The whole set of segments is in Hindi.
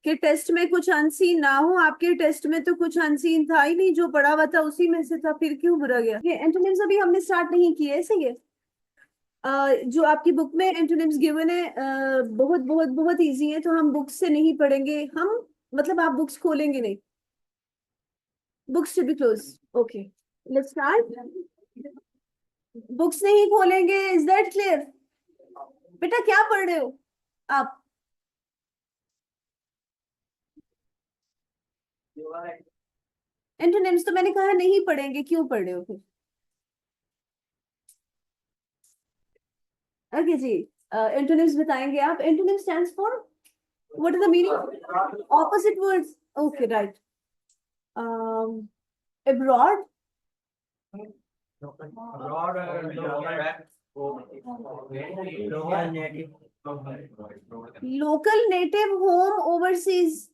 कि टेस्ट में कुछ अनसीन ना हो। आपके टेस्ट में तो कुछ अनसीन था ही नहीं, जो पढ़ा हुआ था उसी में से था, फिर क्यों बुरा गया? ये एंटोनिम्स अभी हमने स्टार्ट नहीं किए, सही है। जो आपकी बुक में एंटोनिम्स गिवन है बहुत बहुत बहुत इजी है, तो हम बुक्स से नहीं पढ़ेंगे हम। मतलब आप बुक्स खोलेंगे नहीं, books to be close. Okay, let's start. Books नहीं खोलेंगे, इज दैट क्लियर? बेटा क्या पढ़ रहे हो आप? एंटोनिम्स तो मैंने कहा नहीं पढ़ेंगे, क्यों पढ़ रहे हो फिर? ओके जी, एंटोनिम्स बताएंगे आप। Antonym stands for, what is the meaning? Opposite words. Okay right. Abroad, local, native, home, overseas.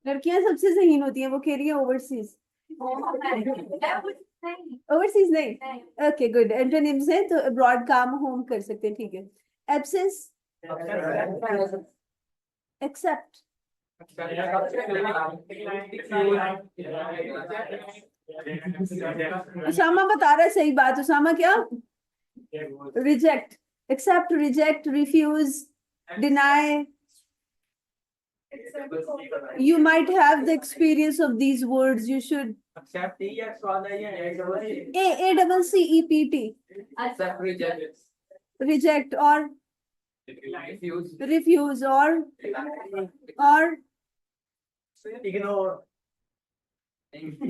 लड़कियां सबसे ज़हीन होती हैं, वो कह रही है ओवरसीज। ओवरसीज नहीं। ओके गुड, एंटोनिम्स है तो अब्रॉड काम होम कर सकते हैं, ठीक है। एब्सेंस, एक्सेप्ट, उसामा बता रहा है सही बात। उसामा क्या? Reject, accept, reject, refuse, deny. You might have the experience of these words. You should. A double C E P T. Reject or refuse or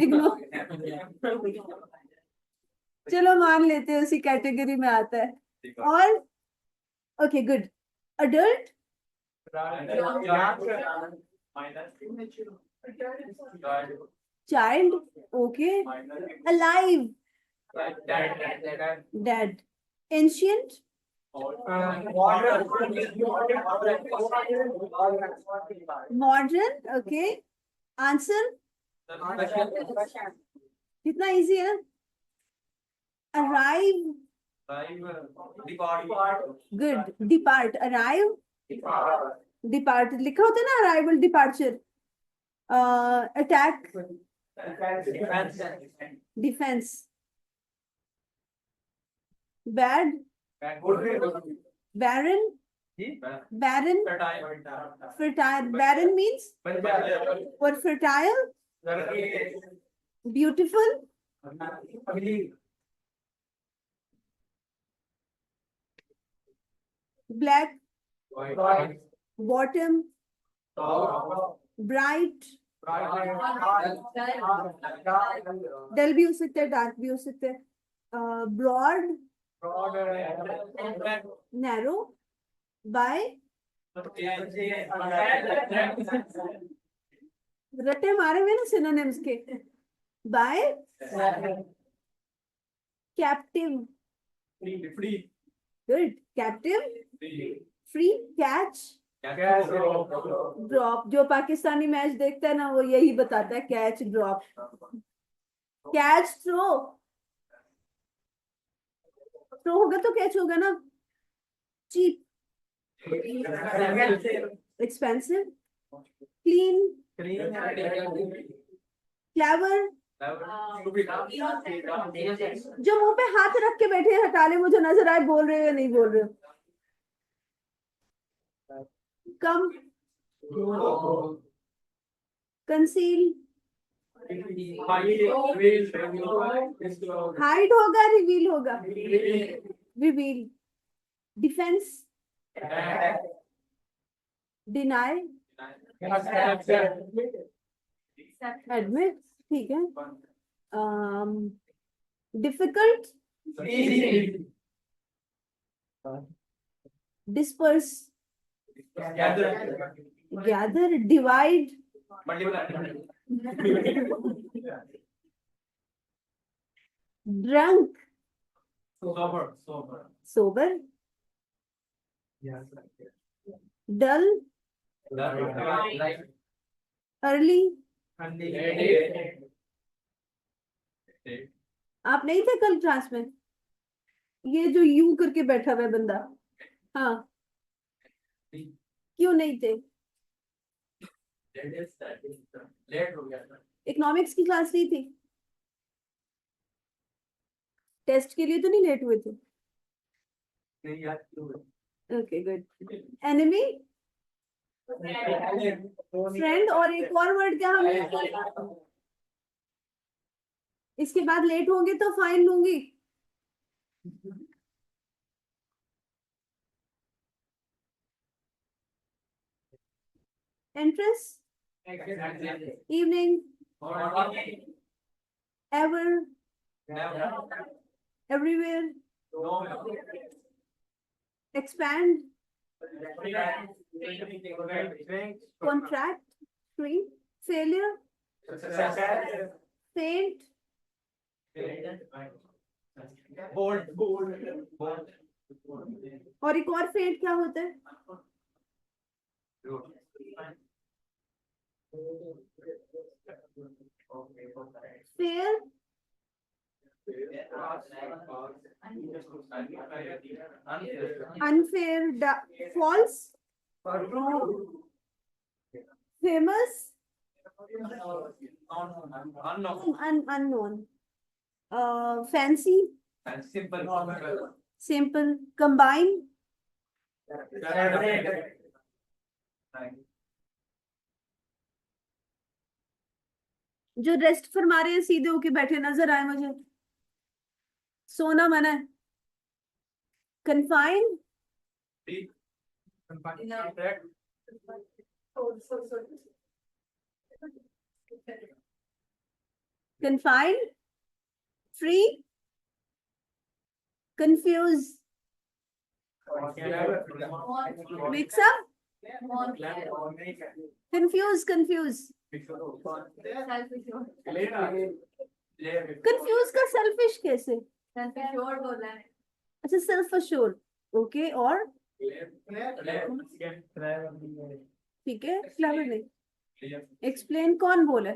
ignore. चलो मान लेते हैं उसी कैटेगरी में आता है। और okay good. Adult, child, okay. Alive, dead. Ancient, modern, okay. Answer, कितना इजी है ना। Arrive, good. Depart, arrive, depart लिखा होता है ना, arrival, departure. Attack, defence. Bad, barren, barren, fertile, barren means what? Fertile, beautiful, black, bottom, bright, dull भी हो सकता है, डार्क भी हो सकता है। ब्रॉड, नैरो, बाय, रटे मारे हुए ना सिनोनिम्स के। By, captive, good. Captive, free, catch, drop. जो पाकिस्तानी मैच देखता है ना वो यही बताता है, catch, drop. Catch, throw, throw होगा तो कैच होगा ना। Cheap, expensive, clean, clever. जो मुंह पे हाथ रख के बैठे हैं, हटा ले, मुझे नजर आए बोल रहे हो या नहीं बोल रहे हो। कम, कंसील, हाइड होगा, रिवील होगा, रिवील। डिफेंस, डिनाई, एडमिट, ठीक है। Difficult, disperse, gather, divide, drunk, sober, dull, early. आप नहीं थे कल क्लास में? ये जो यू करके बैठा हुआ है बंदा, हाँ, क्यों नहीं थे? लेट हो गया था। इकोनॉमिक्स की क्लास नहीं थी? टेस्ट के लिए तो नहीं लेट हुए थे? नहीं याद क्यों? Okay good. एनिमी, फ्रेंड, और एक और वर्ड क्या हमने, इसके बाद लेट होंगे तो फाइन लूंगी। Interest, evening, ever, everywhere, expand, contract, free, failure, faint, और एक और फेंट क्या होता है? Fair, unfair, false, famous, unknown, fancy, simple, combine, जो रेस्ट फरमा रहे हैं सीधे होके बैठे नजर आए मुझे, सोना मना है। Confine, confine, free, confuse, mix up, confuse, confuse, confuse का सेल्फिश कैसे? अच्छा, सेल्फ अश्योर्ड, ओके, और ठीक है, क्लेवर नहीं। एक्सप्लेन कौन बोले,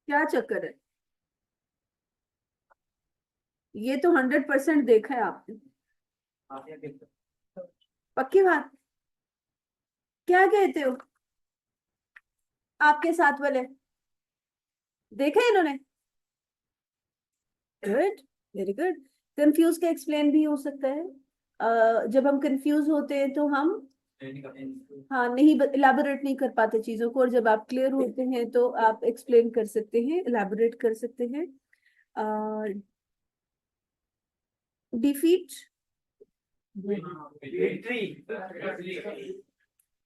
क्या चक्कर है? ये तो 100% देखा है आपने, पक्की बात? क्या कहते हो? आपके साथ वाले देखा है इन्होंने? Good, very good. कंफ्यूज का एक्सप्लेन भी हो सकता है। जब हम कंफ्यूज होते हैं तो हम, हाँ, नहीं इलाबोरेट नहीं कर पाते चीजों को, और जब आप क्लियर होते हैं तो आप एक्सप्लेन कर सकते हैं, इलाबोरेट कर सकते हैं। डिफीट,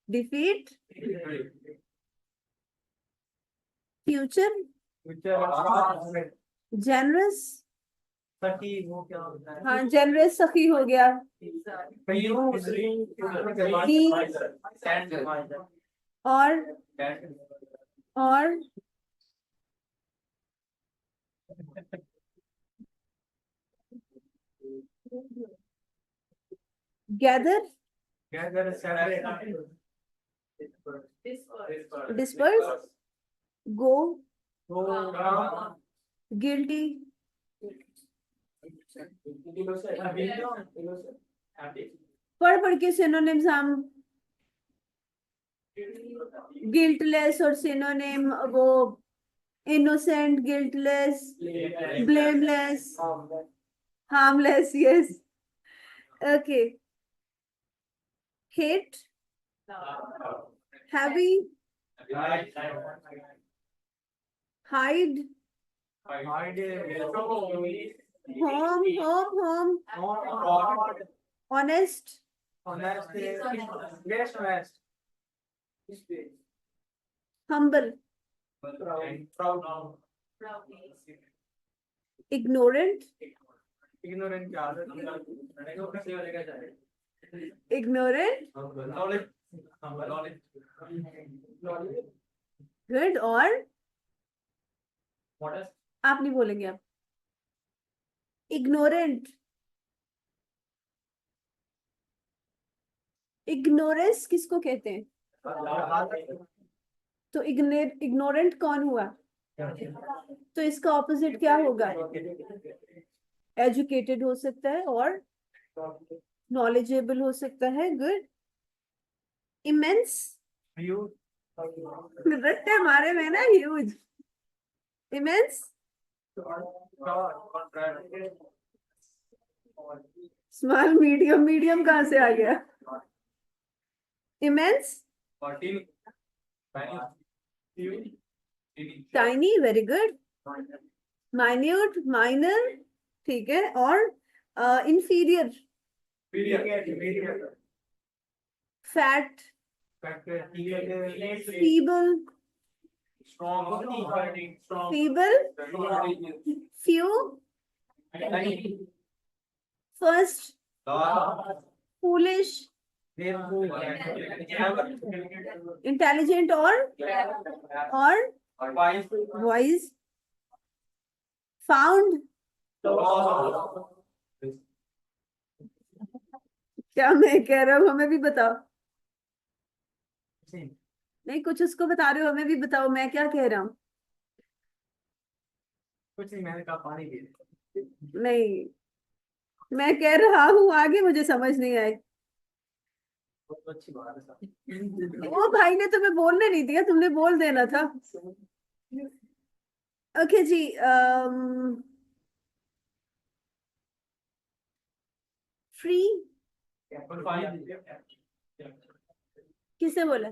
डिफीट, फ्यूचर, जेनरस, हाँ, जेनरस सखी हो गया। और और गैदर, डिस्पर्स, गो, गिल्टी, पढ़ पढ़ के सिनोनिम्स हम, गिल्टलेस और सिनोनिम वो, innocent, guiltless, blameless, harmless, yes, okay. Hate, heavy, hide, home, home, home, honest, humble, ignorant, ignorant, good, और आप नहीं बोलेंगे आप? इग्नोरेंट, इग्नोरेंस किसको कहते हैं? तो इग्नोरेंट कौन हुआ? तो इसका ऑपोजिट क्या होगा? एजुकेटेड हो सकता है और नॉलेजेबल हो सकता है। गुड। इमेंस, रट्टे मारे में ना, huge. Immense, small, medium, medium कहाँ से आ गया? Immense, tiny, very good. Minute, minor, ठीक है। और inferior, fat, feeble, feeble, few, first, foolish, intelligent और वाइज, फाउंड। क्या मैं कह रहा हूँ, हमें भी बताओ। नहीं, कुछ उसको बता रहे हो, हमें भी बताओ, मैं क्या कह रहा हूँ। कुछ नहीं, मैंने कहा पानी पी ले। नहीं, मैं कह रहा हूँ आगे, मुझे समझ नहीं आई। बहुत अच्छी बात है। वो भाई ने तुम्हें बोलने नहीं दिया, तुमने बोल देना था। ओके जी। फ्री, किसने बोला?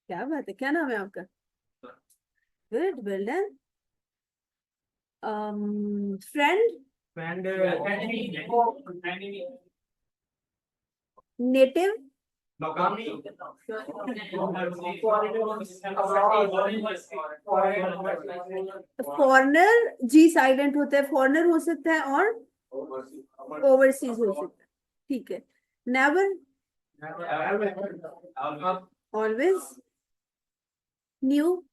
क्या बात है, क्या नाम है आपका? Good, well done. Friend, friend, native, foreigner, G silent होता है, फॉरेनर हो सकता है और ओवरसीज हो सकता है। ठीक है। नेवर, ऑलवेज, न्यू,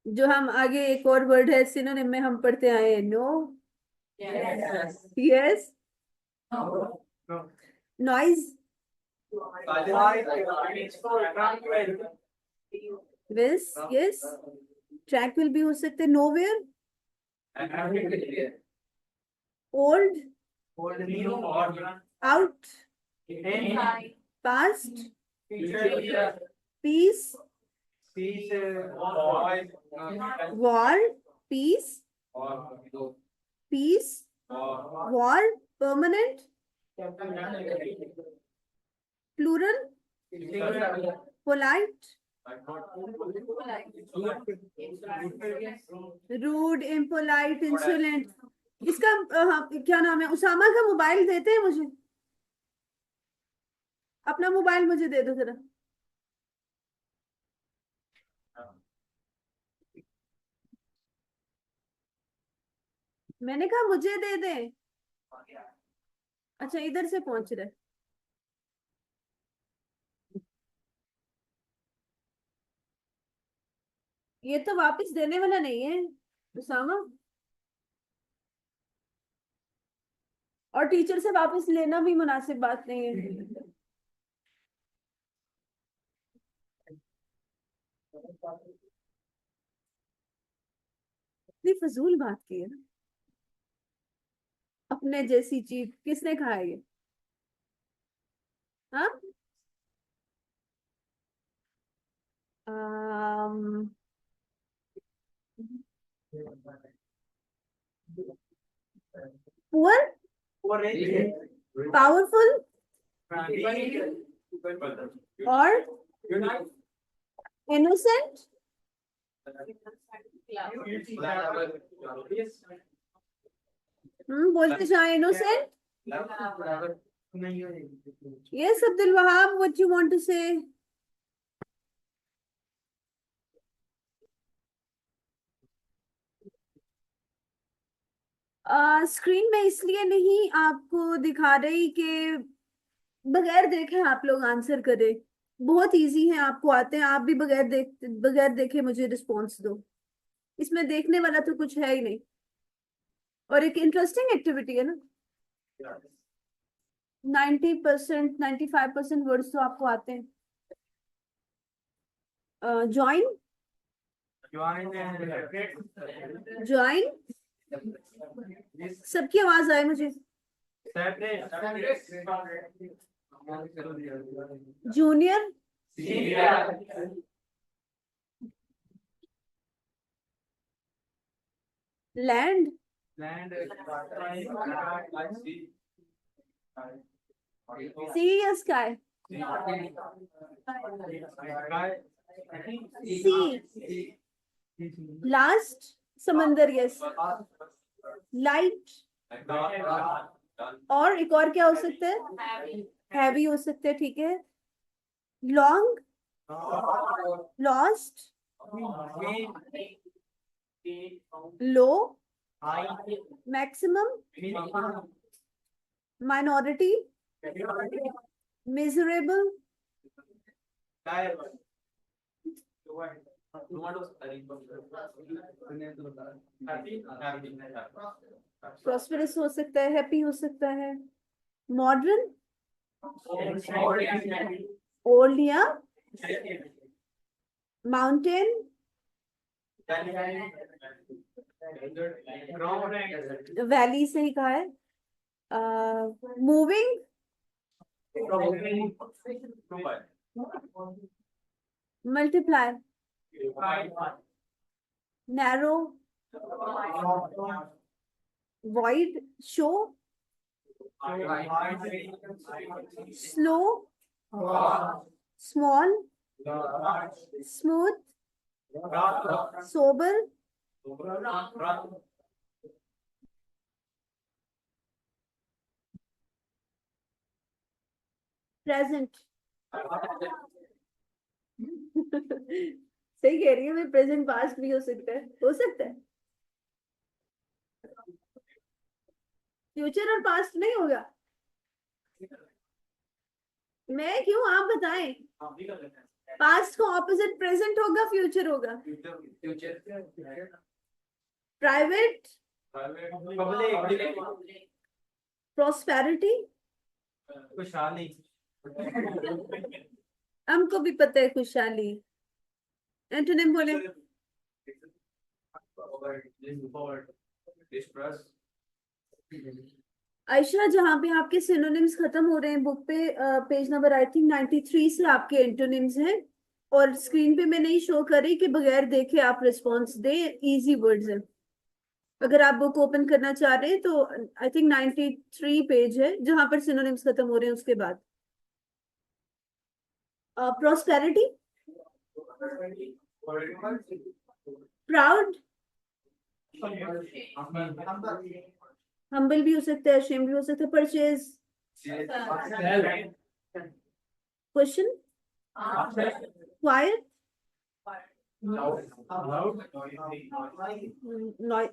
जो हम आगे एक और वर्ड है सिनोनिम में हम पढ़ते आए हैं, no, yes, noise, whiz, yes, track will भी हो सकते हैं, nowhere, old, out, past, peace, war, peace, peace, war, permanent, plural, polite, rude, impolite, insolent. इसका हाँ, क्या नाम है? उसामा का मोबाइल देते हैं मुझे? अपना मोबाइल मुझे दे दो जरा। मैंने कहा मुझे दे दे। अच्छा, इधर से पहुंच रहे। ये तो वापस देने वाला नहीं है उसामा, और टीचर से वापस लेना भी मुनासिब बात नहीं है। इतनी फजूल बात की है ना। अपने जैसी चीज किसने कहा है ये? हाँ। पुअर, पावरफुल और इनोसेंट। बोलते जाए, innocent. Yes Abdul Wahab, what you want to say? Screen में इसलिए नहीं आपको दिखा रही कि बगैर देखे आप लोग आंसर करें। बहुत इजी है, आपको आते हैं, आप भी बगैर देखे मुझे रिस्पॉन्स दो। इसमें देखने वाला तो कुछ है ही नहीं, और एक इंटरेस्टिंग एक्टिविटी है ना। 90%, 95% वर्ड्स तो आपको आते हैं। ज्वाइन, Join and ज्वाइन, सबकी आवाज आए मुझे। separate. Junior, land, Land. सी या स्काई? सी, लास्ट समंदर, यस। लाइट, और एक और क्या हो सकता है? हैवी हो सकता है, ठीक है। लॉन्ग, लॉस्ट, लो, मैक्सिमम, माइनॉरिटी, मिजरेबल, प्रॉस्पेरस हो सकता है, हैप्पी हो सकता है। मॉडर्न, ओल्ड या माउंटेन, वैली से ही कहा है। Moving, multiply, narrow, wide, show, slow, small, smooth, sober, present. सही कह रही है मैं, प्रेजेंट पास्ट भी हो सकता है, हो सकता है। फ्यूचर और पास्ट नहीं होगा? मैं क्यों, आप बताएं। पास्ट का ऑपोजिट प्रेजेंट होगा, फ्यूचर होगा। प्राइवेट, प्रॉस्पेरिटी, खुशहाली। हमको भी पता है खुशहाली। एंटोनिम बोले। आयशा, जहाँ पे आपके सिनोनिम्स खत्म हो रहे हैं बुक पे, पेज नंबर आई थिंक 93 से आपके एंटोनिम्स हैं, और स्क्रीन पे मैं नहीं शो कर रही कि बगैर देखे आप रिस्पॉन्स दे। इजी वर्ड्स है। अगर आप बुक ओपन करना चाह रहे हैं तो आई थिंक 93 पेज है जहां पर सिनोनिम्स खत्म हो रहे हैं, उसके बाद। प्रोस्पेरिटी, प्राउड, हम्बल भी हो सकता है, शेम भी हो सकता है। Purchase, question, quite,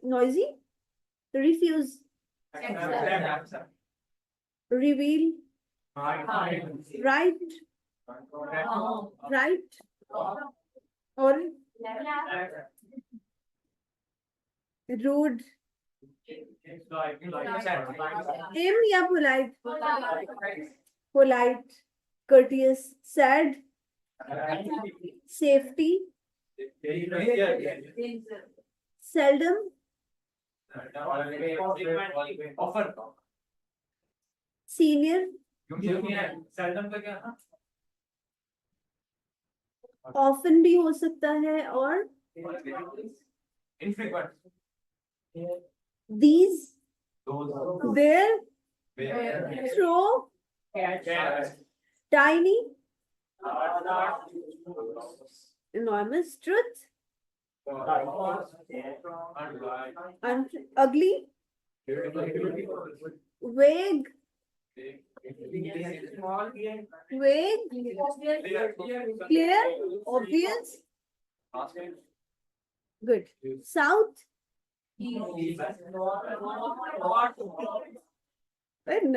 noisy, refuse, reveal, right, right, और रूड, एम या polite? Polite, courteous, sad, safety, seldom, senior, often भी हो सकता है, और these, there, throw, tiny, enormous, truth, ugly, vague, vague, clear, obvious, good. South,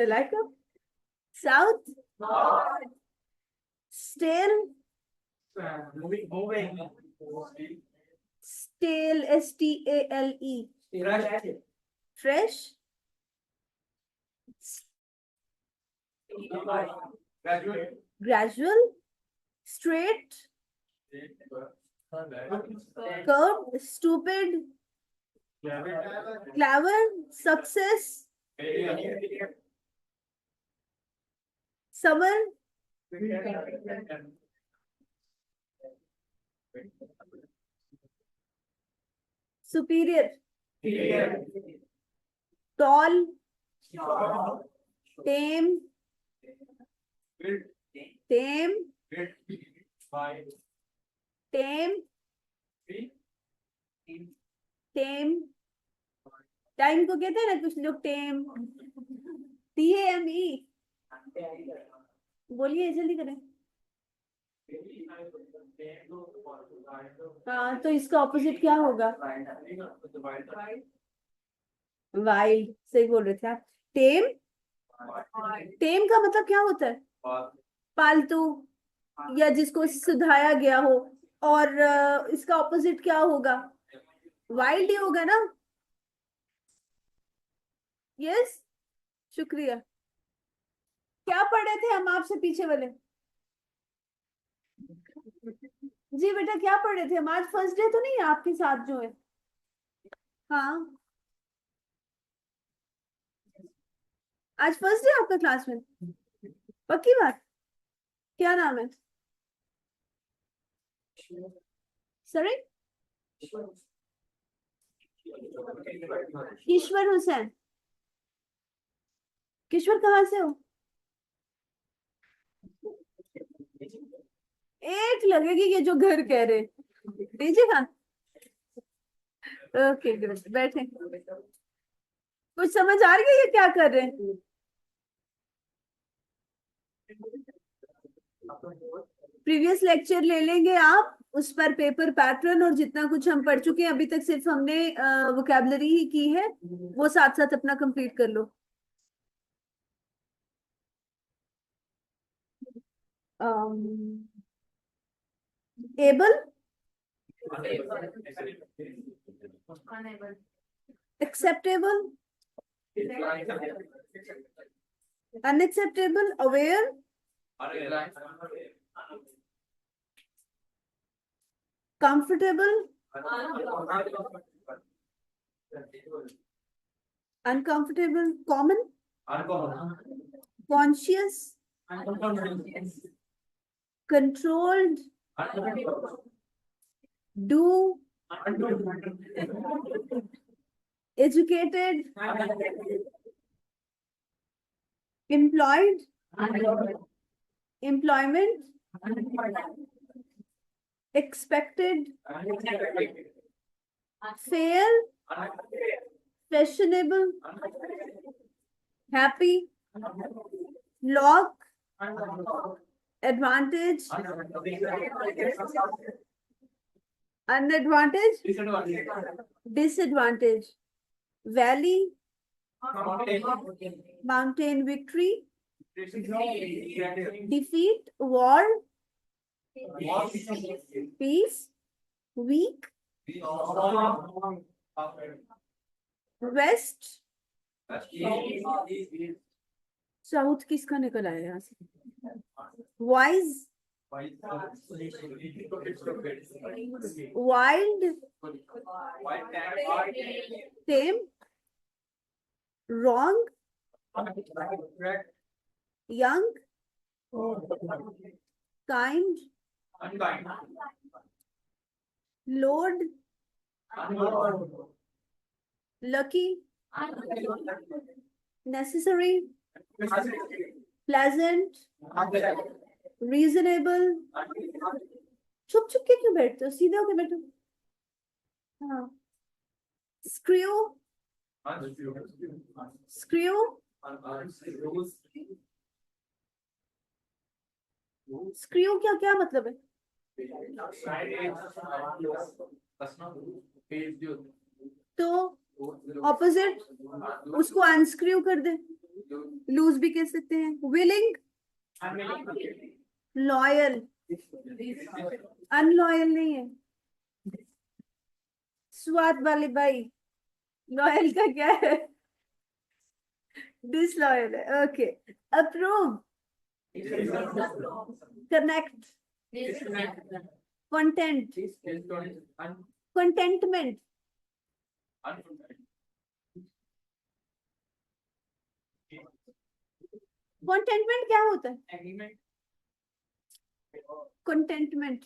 like south, stale, stale, stale, fresh, gradual, straight, curved, stupid, clever, success, summer, superior, tall, tame, tame, tame, time, time को कहते हैं ना कुछ लोग टेम, TAME, बोलिए जल्दी करें। हाँ, तो इसका ऑपोजिट क्या होगा? वाइल्ड, सही बोल रहे थे आप। टेम, टेम का मतलब क्या होता है? पालतू, या जिसको सुधाया गया हो। और इसका ऑपोजिट क्या होगा? वाइल्ड ही होगा ना? यस, शुक्रिया। क्या पढ़े थे हम आपसे पीछे वाले? जी बेटा, क्या पढ़े थे हम? आज फर्स्ट डे तो नहीं है आपके साथ जो है? हाँ, आज फर्स्ट डे आपका क्लास में? पक्की बात? क्या नाम है? सॉरी, किश्वर हुसैन। किश्वर कहाँ से हो? एक लगेगी ये जो घर कह रहे। दीजिएगा। ओके, गुड, बैठे। कुछ समझ आ रही है ये क्या कर रहे हैं? प्रीवियस लेक्चर ले लेंगे आप, उस पर पेपर पैटर्न और जितना कुछ हम पढ़ चुके हैं अभी तक, सिर्फ हमने वोकैबुलरी ही की है, वो साथ साथ अपना कंप्लीट कर लो। Able, acceptable, unacceptable, aware, comfortable, uncomfortable, common, conscious, controlled, do, educated, employed, employment, expected, fair, fashionable, happy, lock, advantage, unadvantage, disadvantage, valley, mountain, victory, defeat, war, peace, weak, west, south किसका निकल आया यहाँ से? wise, wild, tame, wrong, young, kind, load, lucky, necessary, pleasant, reasonable। छुप छुप के क्यों बैठते हो? सीधे होके बैठो। हाँ, screw, screw, screw क्या क्या मतलब है? तो ऑपोजिट, उसको अनस्क्रू कर दे, लूज भी कह सकते हैं। विलिंग, लॉयल, अनलॉयल नहीं है। स्वाद वाले भाई, लॉयल का क्या है? डिसलॉयल है। Okay, approve, connect, content, contentment, contentment क्या होता है? कंटेंटमेंट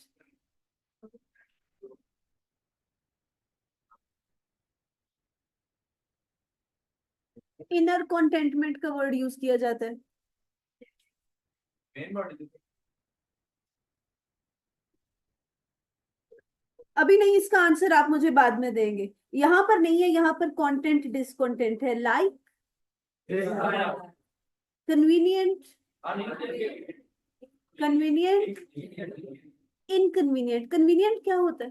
इनर कंटेंटमेंट का वर्ड यूज किया जाता है। अभी नहीं, इसका आंसर आप मुझे बाद में देंगे। यहाँ पर नहीं है, यहाँ पर कंटेंट डिसकंटेंट है। Like, convenient, convenient, inconvenient. Convenient क्या होता है?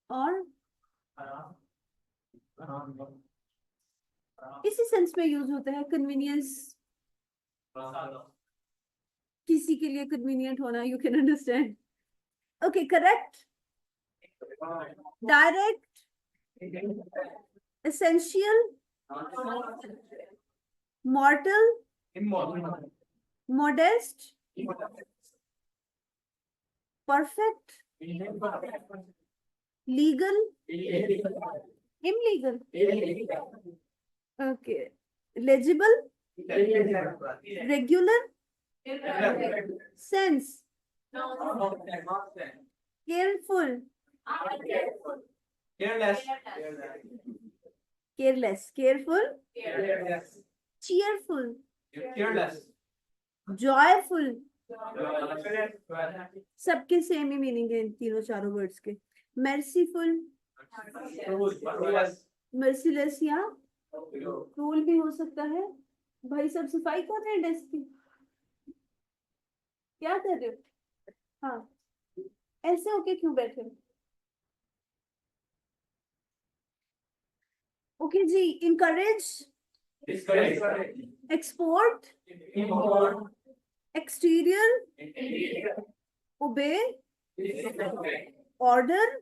और इसी सेंस में यूज होता है कन्वीनियंस, किसी के लिए कन्वीनियंट होना, you can understand. Okay, correct, direct, essential, mortal, modest, perfect, legal, illegal, okay, legible, regular, sense, careful, careless, careful, cheerful, joyful. सबके सेम ही मीनिंग है इन तीनों चारों वर्ड्स के। मर्सीफुल, मर्सीलेस या क्रूल भी हो सकता है। भाई सब सफाई कर रहे हैं डेस्क की, क्या कर रहे हो? हाँ, ऐसे होके क्यों बैठे हो? ओके जी, encourage, export, exterior, obey, order,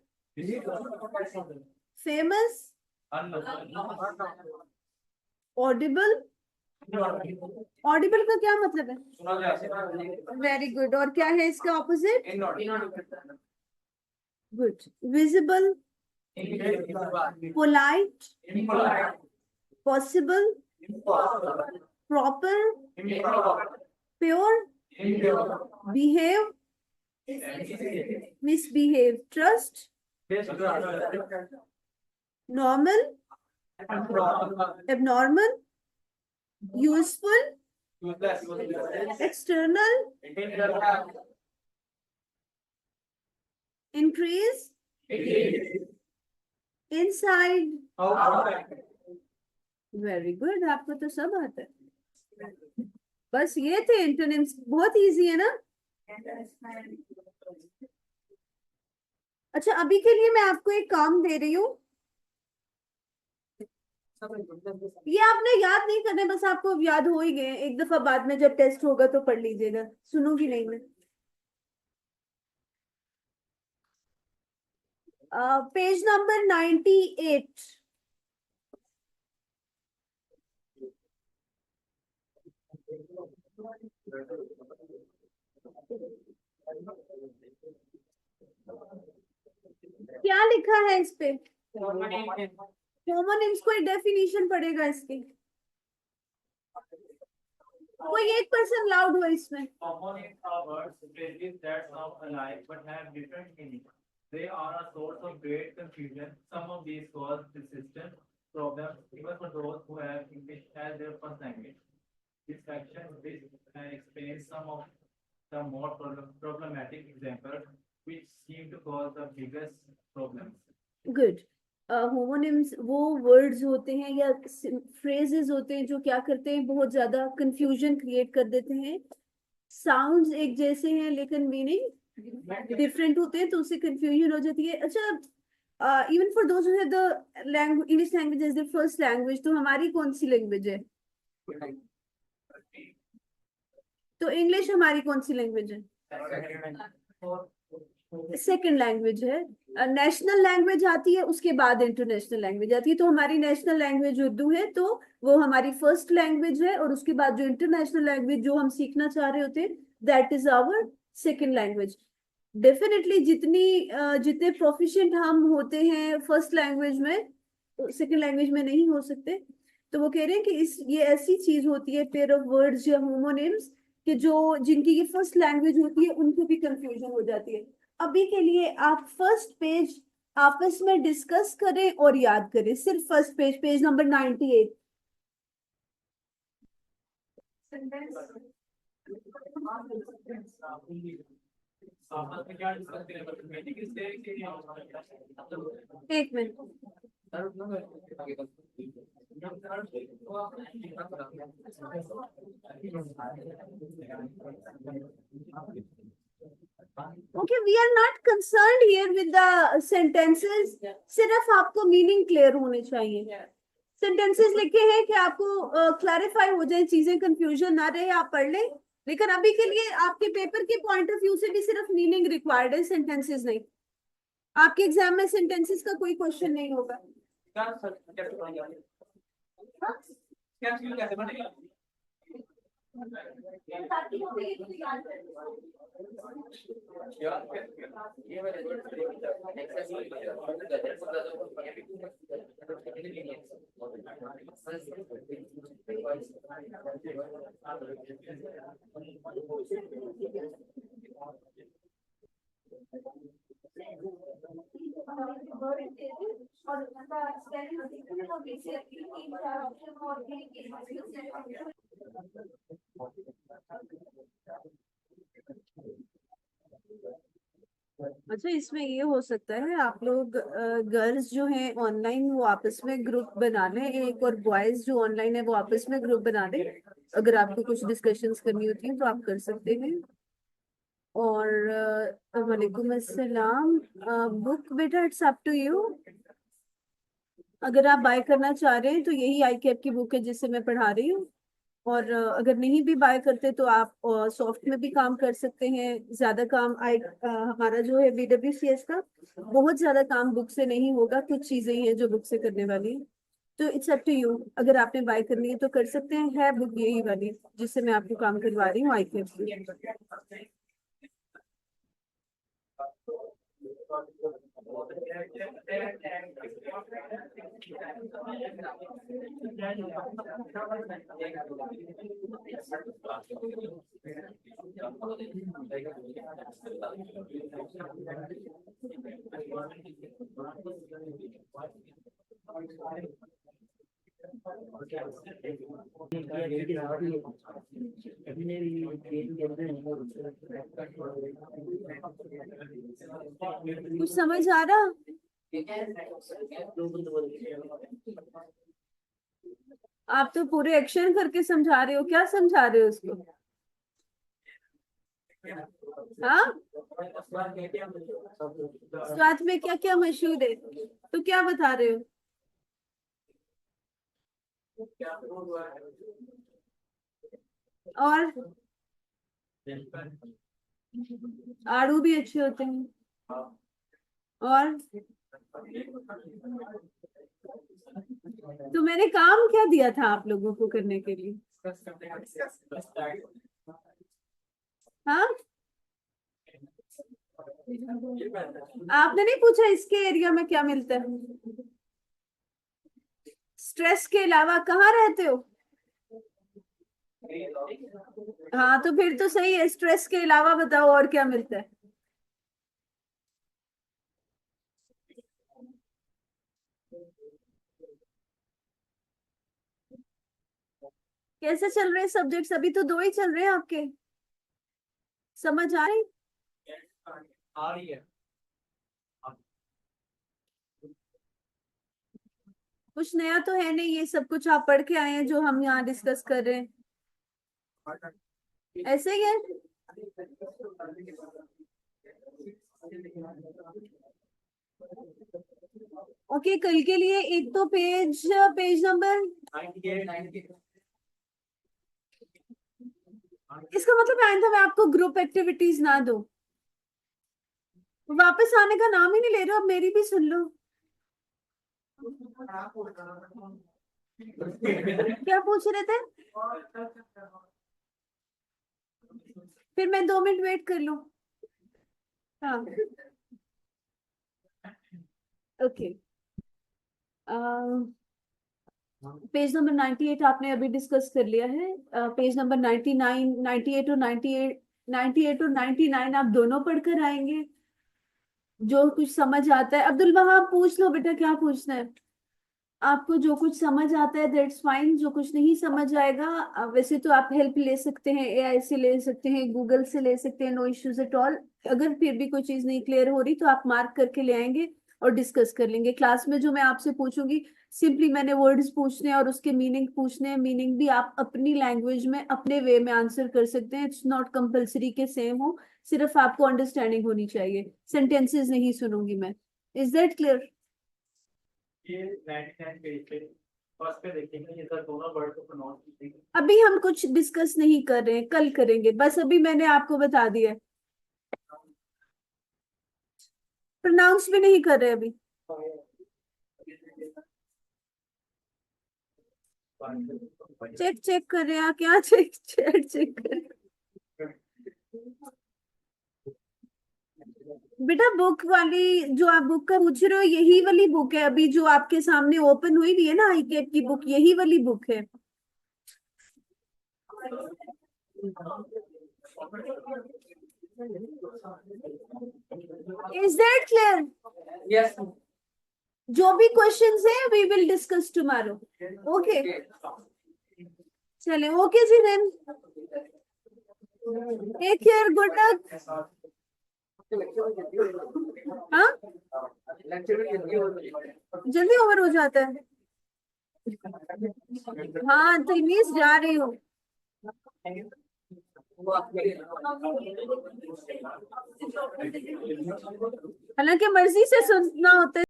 famous, audible. Audible का क्या मतलब है? Very good. और क्या है इसका opposite? Good. Visible, polite, possible, proper, pure, behave, misbehave, trust, normal, abnormal, useful, external, increase, inside. Very good, आपको तो सब आता है। बस ये थे एंटोनिम्स, बहुत इजी है ना? अच्छा, अभी के लिए मैं आपको एक काम दे रही हूँ, ये आपने याद नहीं करने, बस आपको याद हो ही गए। एक दफा बाद में जब टेस्ट होगा तो पढ़ लीजिएगा, सुनूंगी नहीं मैं। Page number 98। क्या लिखा है इस पे? होमोनिम्स, कोई डेफिनेशन पड़ेगा इसकी? कोई एक पर्सन लाउड हुआ इसमें। Homonyms are words, phrases that sound alike but have different meanings. They are a source of great confusion. Some of these cause persistent problems even for those who have English as their first language. This section explains some of the more problematic examples which seem to cause the biggest problems. Good. Homonyms वो वर्ड्स होते हैं या फ्रेजेस होते हैं जो क्या करते हैं, बहुत ज्यादा कंफ्यूजन क्रिएट कर देते हैं। साउंड्स एक जैसे हैं लेकिन मीनिंग डिफरेंट होते हैं, तो उससे कंफ्यूजन हो जाती है। अच्छा, even for those who have the language, English language as their first language, तो हमारी कौन सी लैंग्वेज है? तो इंग्लिश हमारी कौन सी लैंग्वेज है? सेकंड लैंग्वेज है। नेशनल लैंग्वेज आती है, उसके बाद इंटरनेशनल लैंग्वेज आती है। तो हमारी नेशनल लैंग्वेज उर्दू है, तो वो हमारी फर्स्ट लैंग्वेज है, और उसके बाद जो इंटरनेशनल लैंग्वेज जो हम सीखना चाह रहे होते हैं, that is our second language. Definitely जितने प्रोफिशिएंट हम होते हैं फर्स्ट लैंग्वेज में, सेकंड लैंग्वेज में नहीं हो सकते। तो वो कह रहे हैं कि ये ऐसी चीज होती है पेयर ऑफ वर्ड्स या होमोनिम्स कि जो जिनकी ये फर्स्ट लैंग्वेज होती है उनको भी कंफ्यूजन हो जाती है। अभी के लिए आप फर्स्ट पेज आपस में डिस्कस करें और याद करें, सिर्फ फर्स्ट पेज, पेज नंबर 98। आपस में क्या डिस्कस करें, मीटिंग इस तरह की एक minute. Okay, we are not concerned here with the sentences, सिर्फ आपको मीनिंग क्लियर होने चाहिए। सेंटेंसेस लिखे हैं कि आपको क्लैरिफाई हो जाए, चीजें कंफ्यूजन ना रहे, आप पढ़ लें। लेकिन अभी के लिए आपके पेपर के पॉइंट ऑफ व्यू से भी सिर्फ मीनिंग रिक्वायर्ड है, सेंटेंसेस नहीं। आपके एग्जाम में सेंटेंसेस का कोई क्वेश्चन नहीं होगा। अच्छा, इसमें ये हो सकता है आप लोग गर्ल्स जो हैं ऑनलाइन वो आपस में ग्रुप बना लें एक, और बॉयज जो ऑनलाइन है वो आपस में ग्रुप बना लें। अगर आपको कुछ डिस्कशंस करनी होती हैं तो आप कर सकते हैं। और वालेकुम अस्सलाम। बुक बेटा इट्स अप टू यू। अगर आप बाय करना चाह रहे हैं तो यही आई कैप की बुक है जिससे मैं पढ़ा रही हूँ। और अगर नहीं भी बाय करते तो आप सॉफ्ट में भी काम कर सकते हैं। ज्यादा काम हमारा जो है BWCS का, बहुत ज्यादा काम बुक से नहीं होगा, कुछ चीजें ही हैं जो बुक से करने वाली हैं। तो इट्स अप टू यू, अगर आपने बाय करनी है तो कर सकते हैं। है बुक यही वाली जिससे मैं आपको काम करवा रही हूँ, आई कैप की। कुछ समझ आ रहा? आप तो पूरे एक्शन करके समझा रहे हो, क्या समझा रहे हो उसको? हाँ, स्वाद में क्या क्या मशहूर है, तो क्या बता रहे हो? और आड़ू भी अच्छे होते हैं। और तो मैंने काम क्या दिया था आप लोगों को करने के लिए? हाँ, आपने नहीं पूछा इसके एरिया में क्या मिलता है? स्ट्रेस के अलावा कहाँ रहते हो? हाँ, तो फिर तो सही है, स्ट्रेस के अलावा बताओ और क्या मिलता है? कैसे चल रहे हैं सब्जेक्ट्स? अभी तो दो ही चल रहे हैं आपके, समझ आ रही? आ रही है। कुछ नया तो है नहीं, ये सब कुछ आप पढ़ के आए हैं जो हम यहाँ डिस्कस कर रहे हैं, ऐसे ही है। ओके, कल के लिए एक तो पेज पेज नंबर, इसका मतलब आइंदा मैं आपको ग्रुप एक्टिविटीज ना दूं। वापस आने का नाम ही नहीं ले रहे हो, अब मेरी भी सुन लो। क्या पूछ रहे थे? फिर मैं 2 मिनट वेट कर लूं? हाँ, ओके। पेज नंबर 98 आपने अभी डिस्कस कर लिया है। पेज नंबर 99, 98 और 98, 98 और 99 आप दोनों पढ़कर आएंगे। जो कुछ समझ आता है, अब्दुल वहाब पूछ लो बेटा, क्या पूछना है आपको? जो कुछ समझ आता है दैट्स फाइन, जो कुछ नहीं समझ आएगा वैसे तो आप हेल्प ले सकते हैं, एआई से ले सकते हैं, गूगल से ले सकते हैं, नो इश्यूज एट ऑल। अगर फिर भी कोई चीज नहीं क्लियर हो रही तो आप मार्क करके ले आएंगे और डिस्कस कर लेंगे क्लास में। जो मैं आपसे पूछूंगी सिंपली मैंने वर्ड्स पूछने हैं और उसके मीनिंग पूछने हैं। मीनिंग भी आप अपनी लैंग्वेज में अपने वे में आंसर कर सकते हैं। इट्स नॉट कंपल्सरी के सेम हो, सिर्फ आपको अंडरस्टैंडिंग होनी चाहिए। सेंटेंसेस नहीं सुनूंगी मैं। Is that clear? ये 99 पेज पे फर्स्ट पे देखेंगे, ये सर दोनों वर्ड को प्रोनाउंस कीजिए। अभी हम कुछ डिस्कस नहीं कर रहे हैं, कल करेंगे। बस अभी मैंने आपको बता दिया। प्रोनाउंस भी नहीं कर रहे अभी। चेक चेक कर रहे हैं आप? क्या चेक चेक चेक कर रहे हैं? बेटा बुक वाली, जो आप बुक का पूछ रहे हो यही वाली बुक है अभी जो आपके सामने ओपन हुई भी है ना, आईकेप की बुक, यही वाली बुक है। Is that clear? यस। जो भी क्वेश्चंस है we will discuss tomorrow. Okay, चले, ओके जी then, take care, good luck. हाँ, जल्दी ओवर हो जाता है। हाँ तलमीज जा रही हूँ। हालांकि मर्जी से सुनना होता है।